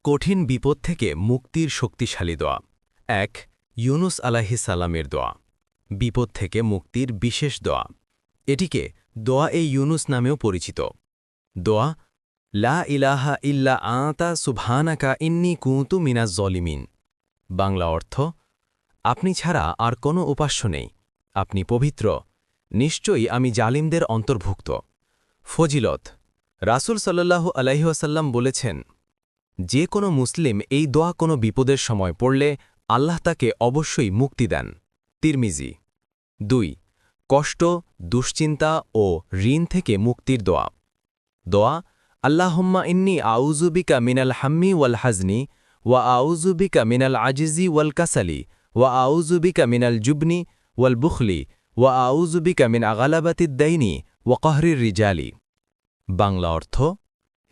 কঠিন বিপদ থেকে মুক্তির শক্তিশালী দোয়া ১ ইউনুস আলাইহিস সালামের দোয়া বিপদ থেকে মুক্তির বিশেষ দোয়া এটিকে দোয়া-এ-ইউনুস নামেও পরিচিত। দোয়া লা ইলাহা ইল্লা আনতা সুবহানাকা ইন্নী কুনতু মিনাজ জলিমিন। বাংলা অর্থ, আপনি ছাড়া আর কোনো উপাস্য নেই, আপনি পবিত্র, নিশ্চয়ই আমি জালিমদের অন্তর্ভুক্ত। ফজিলত, রাসূল সাল্লাল্লাহু আলাইহি ওয়াসাল্লাম বলেছেন, যে কোনো মুসলিম এই দোয়া কোনো বিপদের সময় পড়লে আল্লাহ তাকে অবশ্যই মুক্তি দেন। তিরমিজি। ২ কষ্ট, দুশ্চিন্তা ও ঋণ থেকে মুক্তির দোয়া। দোয়া আল্লাহুম্মা ইন্নী আউযু বিকা মিনাল হাম্মি ওয়াল হাজনি ওয়া আউযু বিকা মিনাল আজিজি ওয়াল কাসালি ওয়া আউযু বিকা মিনাল জুবনি ওয়াল বুখলি ওয়া আউযু বিকা মিন গালাবাতিদ দাইনি ওয়া কাহরির রিজালি। বাংলা অর্থ,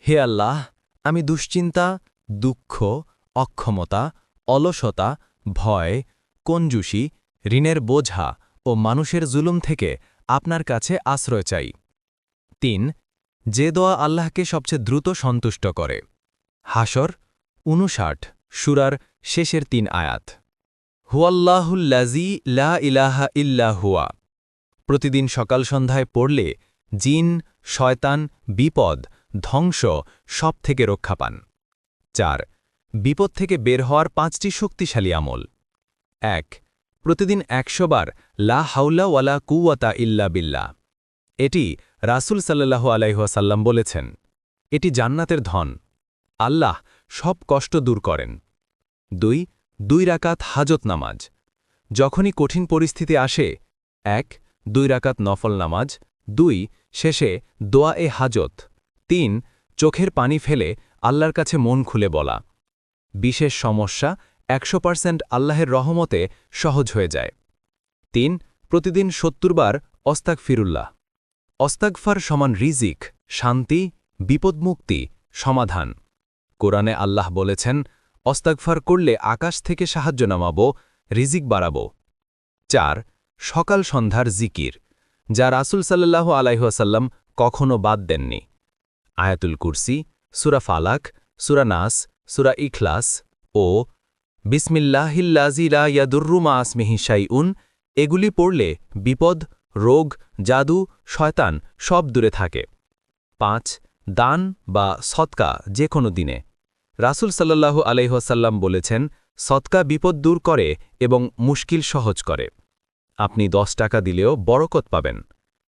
হে আল্লাহ, আমি দুশ্চিন্তা, দুঃখ, অক্ষমতা, অলসতা, ভয়, কঞ্জুসি, ঋণের বোঝা ও মানুষের জুলুম থেকে আপনার কাছে আশ্রয় চাই। ৩ যে দোয়া আল্লাহকে সবচেয়ে দ্রুত সন্তুষ্ট করে। হাসর ৫৯ সূরার শেষের ৩ আয়াত। হুয়াল্লাহুল্লাযী লা ইলাহা ইল্লা হুয়া। প্রতিদিন সকাল সন্ধ্যায় পড়লে জিন, শয়তান, বিপদ, ধ্বংস সব থেকে রক্ষা পান। ৪ বিপদ থেকে বের হওয়ার ৫টি শক্তিশালী আমল। ১ প্রতিদিন ১০০ বার লা হাওলা ওয়ালা কুওয়াতা ইল্লা বিল্লাহ। এটি রাসূল সাল্লাল্লাহু আলাইহি ওয়াসাল্লাম বলেছেন, এটি জান্নাতের ধন, আল্লাহ সব কষ্ট দূর করেন। ২ রাকাত হাজত নামাজ। যখনই কঠিন পরিস্থিতি আসে, ১ ২ রাকাত নফল নামাজ, ২ শেষে দোয়া-এ হাজত, ৩ চোখের পানি ফেলে আল্লাহর কাছে মন খুলে বলা। বিশেষ সমস্যা ১০০% আল্লাহের রহমতে সহজ হয়ে যায়। ৩ প্রতিদিন ৭০ বার অস্তাগফিরুল্লাহ। অস্তাগফার সমান রিজিক, শান্তি, বিপদমুক্তি, সমাধান। কোরআনে আল্লাহ বলেছেন, অস্তাগফার করলে আকাশ থেকে সাহায্য নামাব, রিজিক বাড়াব। ৪ সকাল সন্ধ্যার জিকির, যা রাসূল সাল্লাল্লাহু আলাইহি ওয়াসাল্লাম কখনো বাদ দেননি। আয়াতুল কুরসি, সূরা ফালাক, সূরা নাস, সূরা ইখলাস ও বিসমিল্লাহিল্লাযী লা ইয়াদুররু মা ইসমিহি শাইউন এগুলি পড়লে বিপদ, রোগ, জাদু, শয়তান সব দূরে থাকে। ৫ দান বা সদকা যে কোনো দিনে। রাসূল সাল্লাল্লাহু আলাইহি ওয়াসাল্লাম বলেছেন, সদকা বিপদ দূর করে এবং মুশকিল সহজ করে। আপনি ১০ টাকা দিলেও বরকত পাবেন।